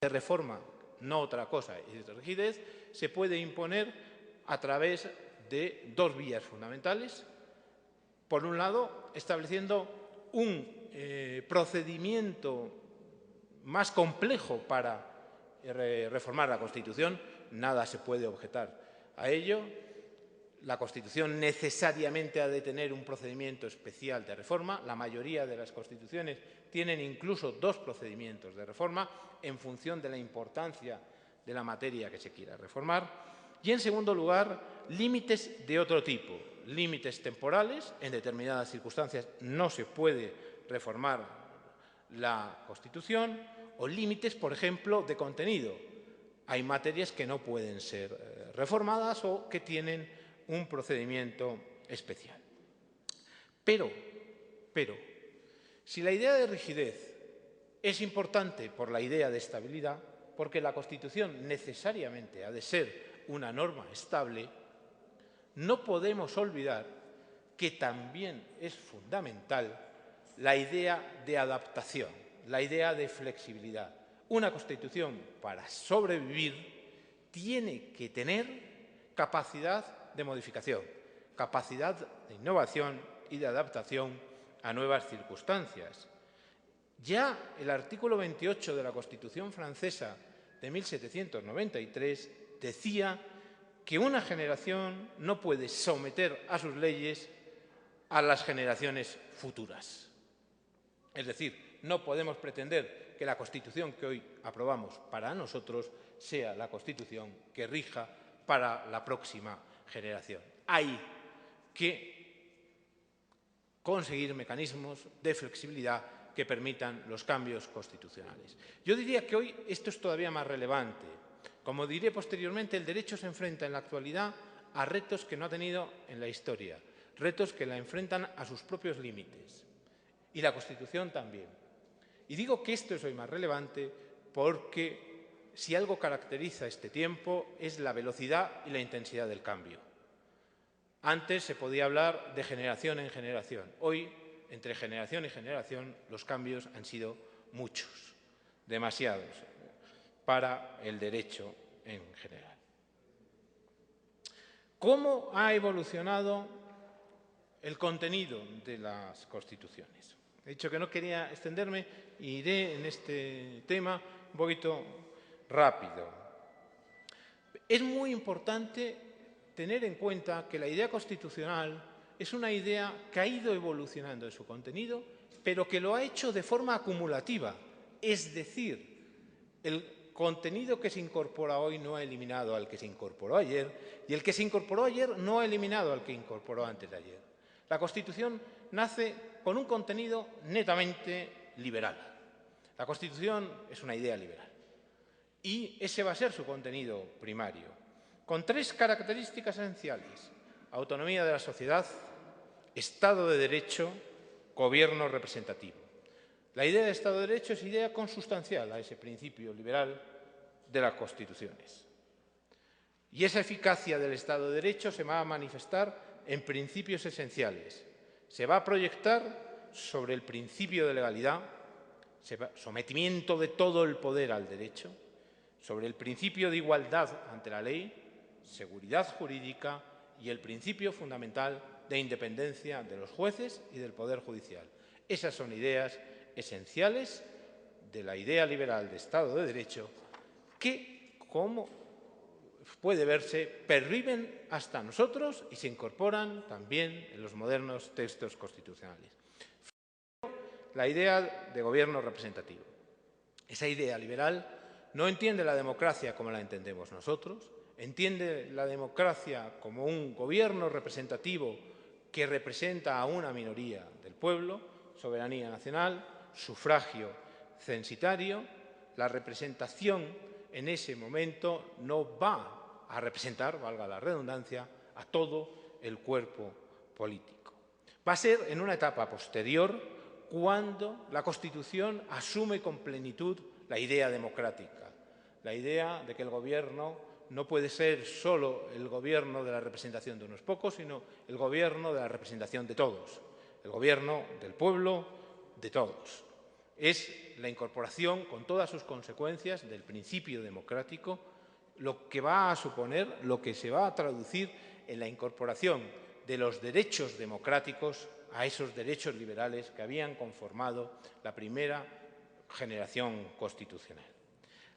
de reforma, no otra cosa, y de rigidez, se puede imponer a través de dos vías fundamentales. Por un lado, estableciendo un procedimiento más complejo para reformar la Constitución. Nada se puede objetar a ello. La Constitución necesariamente ha de tener un procedimiento especial de reforma. La mayoría de las Constituciones tienen incluso dos procedimientos de reforma en función de la importancia de la materia que se quiera reformar. Y, en segundo lugar, límites de otro tipo, límites temporales. En determinadas circunstancias no se puede reformar la Constitución, o límites, por ejemplo, de contenido. Hay materias que no pueden ser reformadas o que tienen un procedimiento especial. Pero, si la idea de rigidez es importante por la idea de estabilidad, porque la Constitución necesariamente ha de ser una norma estable, no podemos olvidar que también es fundamental la idea de adaptación, la idea de flexibilidad. Una Constitución, para sobrevivir, tiene que tener capacidad de modificación, capacidad de innovación y de adaptación a nuevas circunstancias. Ya el artículo 28 de la Constitución francesa de 1793 decía que una generación no puede someter a sus leyes a las generaciones futuras. Es decir, no podemos pretender que la Constitución que hoy aprobamos para nosotros sea la Constitución que rija para la próxima generación. Hay que conseguir mecanismos de flexibilidad que permitan los cambios constitucionales. Yo diría que hoy esto es todavía más relevante. Como diré posteriormente, el derecho se enfrenta en la actualidad a retos que no ha tenido en la historia, retos que la enfrentan a sus propios límites. Y la Constitución también. Y digo que esto es hoy más relevante porque si algo caracteriza este tiempo es la velocidad y la intensidad del cambio. Antes se podía hablar de generación en generación. Hoy, entre generación y generación, los cambios han sido muchos, demasiados, para el derecho en general. ¿Cómo ha evolucionado el contenido de las Constituciones? He dicho que no quería extenderme y iré en este tema un poquito rápido. Es muy importante tener en cuenta que la idea constitucional es una idea que ha ido evolucionando en su contenido, pero que lo ha hecho de forma acumulativa. Es decir, el contenido que se incorpora hoy no ha eliminado al que se incorporó ayer, y el que se incorporó ayer no ha eliminado al que incorporó antes de ayer. La Constitución nace con un contenido netamente liberal. La Constitución es una idea liberal y ese va a ser su contenido primario, con tres características esenciales: autonomía de la sociedad, Estado de Derecho, gobierno representativo. La idea de Estado de Derecho es idea consustancial a ese principio liberal de las Constituciones. Y esa eficacia del Estado de Derecho se va a manifestar en principios esenciales. Se va a proyectar sobre el principio de legalidad, sometimiento de todo el poder al derecho, sobre el principio de igualdad ante la ley, seguridad jurídica y el principio fundamental de independencia de los jueces y del Poder Judicial. Esas son ideas esenciales de la idea liberal de Estado de Derecho que, como puede verse, perviven hasta nosotros y se incorporan también en los modernos textos constitucionales. La idea de gobierno representativo. Esa idea liberal no entiende la democracia como la entendemos nosotros, entiende la democracia como un gobierno representativo que representa a una minoría del pueblo, soberanía nacional, sufragio censitario. La representación en ese momento no va a representar, valga la redundancia, a todo el cuerpo político. Va a ser en una etapa posterior cuando la Constitución asume con plenitud la idea democrática, la idea de que el gobierno no puede ser solo el gobierno de la representación de unos pocos, sino el gobierno de la representación de todos, el gobierno del pueblo de todos. Es la incorporación, con todas sus consecuencias, del principio democrático, lo que va a suponer, lo que se va a traducir en la incorporación de los derechos democráticos a esos derechos liberales que habían conformado la primera generación constitucional.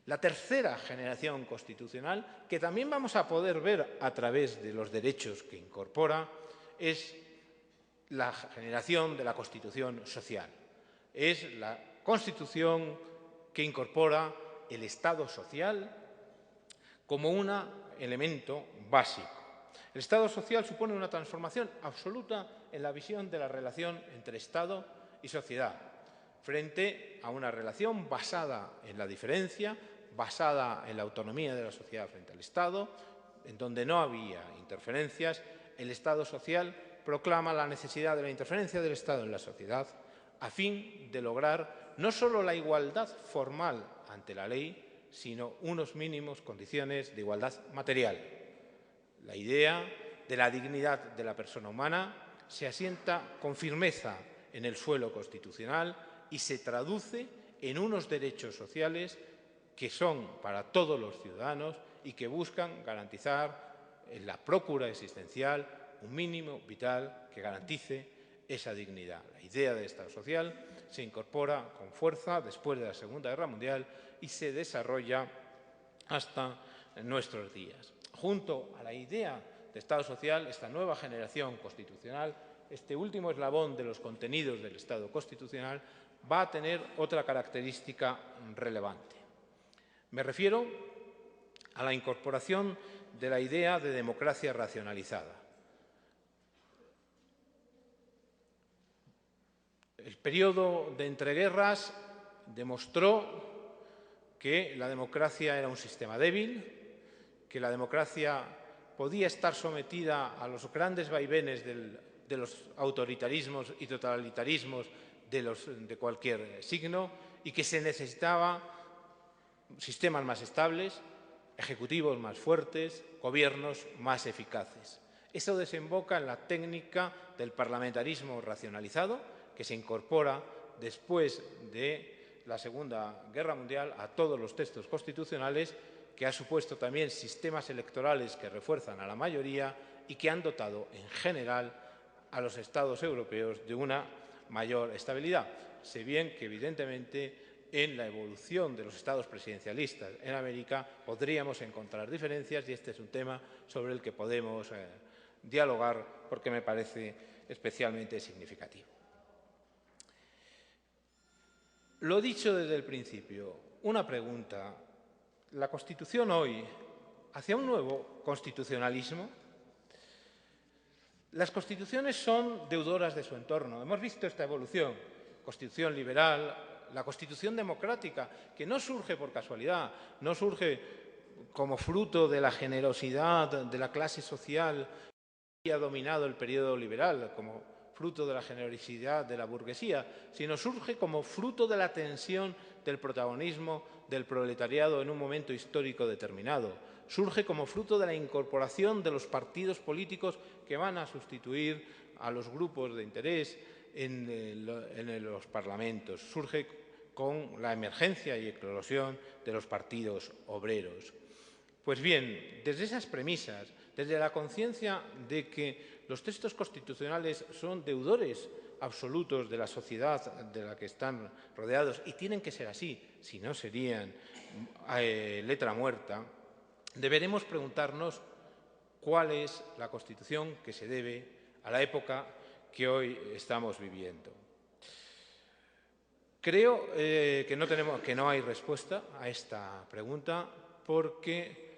La tercera generación constitucional, que también vamos a poder ver a través de los derechos que incorpora, es la generación de la Constitución social. Es la Constitución que incorpora el Estado social como un elemento básico. El Estado social supone una transformación absoluta en la visión de la relación entre Estado y sociedad, frente a una relación basada en la diferencia, basada en la autonomía de la sociedad frente al Estado, en donde no había interferencias. El Estado social proclama la necesidad de la interferencia del Estado en la sociedad a fin de lograr no solo la igualdad formal ante la ley, sino unos mínimos condiciones de igualdad material. La idea de la dignidad de la persona humana se asienta con firmeza en el suelo constitucional y se traduce en unos derechos sociales que son para todos los ciudadanos y que buscan garantizar en la procura existencial un mínimo vital que garantice esa dignidad. La idea de Estado social se incorpora con fuerza después de la Segunda Guerra Mundial y se desarrolla hasta nuestros días. Junto a la idea de Estado social, esta nueva generación constitucional, este último eslabón de los contenidos del Estado constitucional, va a tener otra característica relevante. Me refiero a la incorporación de la idea de democracia racionalizada. El periodo de entreguerras demostró que la democracia era un sistema débil, que la democracia podía estar sometida a los grandes vaivenes de los autoritarismos y totalitarismos de cualquier signo y que se necesitaba sistemas más estables, ejecutivos más fuertes, gobiernos más eficaces. Eso desemboca en la técnica del parlamentarismo racionalizado, que se incorpora después de la Segunda Guerra Mundial a todos los textos constitucionales, que ha supuesto también sistemas electorales que refuerzan a la mayoría y que han dotado en general a los Estados europeos de una mayor estabilidad. Sé bien que evidentemente en la evolución de los estados presidencialistas en América podríamos encontrar diferencias y este es un tema sobre el que podemos dialogar porque me parece especialmente significativo. Lo dicho desde el principio, una pregunta. ¿La Constitución hoy hacia un nuevo constitucionalismo? Las constituciones son deudoras de su entorno. Hemos visto esta evolución. Constitución liberal, la Constitución democrática, que no surge por casualidad, no surge como fruto de la generosidad de la clase social que ha dominado el periodo liberal, como fruto de la generosidad de la burguesía, sino surge como fruto de la tensión del protagonismo del proletariado en un momento histórico determinado. Surge como fruto de la incorporación de los partidos políticos que van a sustituir a los grupos de interés en los parlamentos. Surge con la emergencia y eclosión de los partidos obreros. Pues bien, desde esas premisas, desde la conciencia de que los textos constitucionales son deudores absolutos de la sociedad de la que están rodeados y tienen que ser así, si no serían letra muerta, deberemos preguntarnos cuál es la Constitución que se debe a la época que hoy estamos viviendo. Creo que no hay respuesta a esta pregunta porque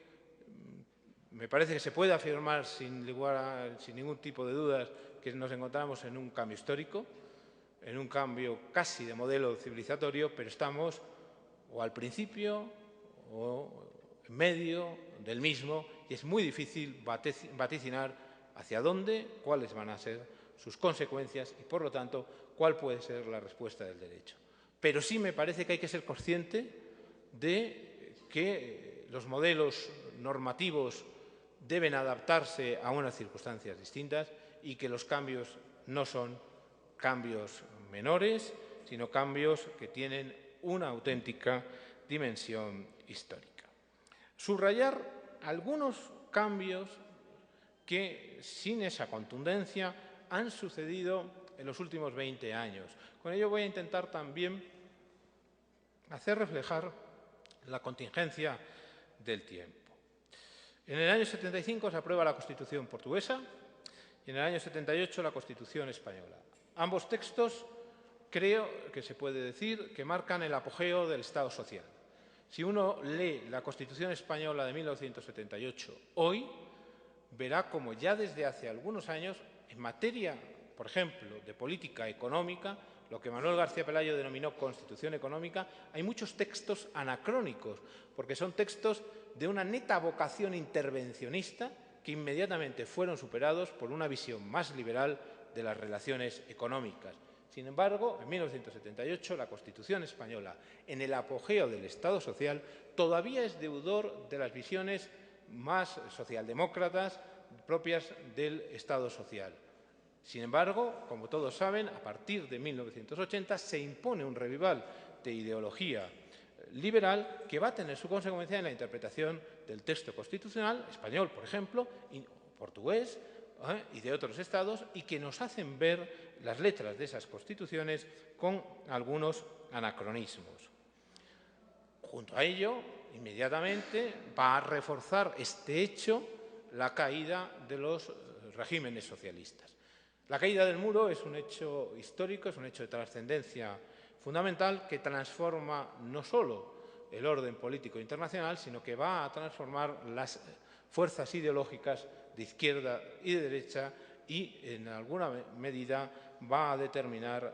me parece que se puede afirmar sin ningún tipo de dudas que nos encontramos en un cambio histórico, en un cambio casi de modelo civilizatorio, pero estamos o al principio o en medio del mismo y es muy difícil vaticinar hacia dónde, cuáles van a ser sus consecuencias y, por lo tanto, cuál puede ser la respuesta del derecho. Pero sí me parece que hay que ser consciente de que los modelos normativos deben adaptarse a unas circunstancias distintas y que los cambios no son cambios menores sino cambios que tienen una auténtica dimensión histórica. Subrayar algunos cambios que, sin esa contundencia, han sucedido en los últimos 20 años. Con ello voy a intentar también hacer reflejar la contingencia del tiempo. En el año 75 se aprueba la Constitución portuguesa y en el año 78 la Constitución española. Ambos textos creo que se puede decir que marcan el apogeo del Estado social. Si uno lee la Constitución española de 1978 hoy, verá como ya desde hace algunos años, en materia, por ejemplo, de política económica, lo que Manuel García Pelayo denominó Constitución económica, hay muchos textos anacrónicos, porque son textos de una neta vocación intervencionista que inmediatamente fueron superados por una visión más liberal de las relaciones económicas. Sin embargo, en 1978, la Constitución española, en el apogeo del Estado social, todavía es deudor de las visiones más socialdemócratas propias del Estado social. Sin embargo, como todos saben, a partir de 1980 se impone un revival de ideología liberal que va a tener su consecuencia en la interpretación del texto constitucional español, por ejemplo, y portugués y de otros estados, y que nos hacen ver las letras de esas constituciones con algunos anacronismos. Junto a ello, inmediatamente va a reforzar este hecho la caída de los regímenes socialistas. La caída del muro es un hecho histórico, es un hecho de trascendencia fundamental que transforma no solo el orden político internacional, sino que va a transformar las fuerzas ideológicas de izquierda y de derecha y, en alguna medida, va a determinar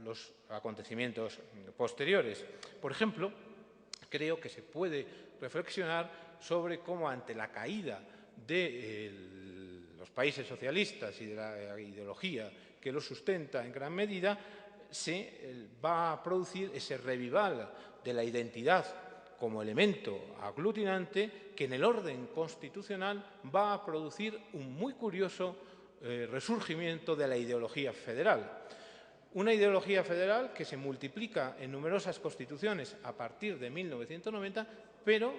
los acontecimientos posteriores. Por ejemplo, creo que se puede reflexionar sobre cómo, ante la caída de los países socialistas y de la ideología que los sustenta en gran medida, se va a producir ese revival de la identidad como elemento aglutinante que en el orden constitucional va a producir un muy curioso resurgimiento de la ideología federal. Una ideología federal que se multiplica en numerosas constituciones a partir de 1990, pero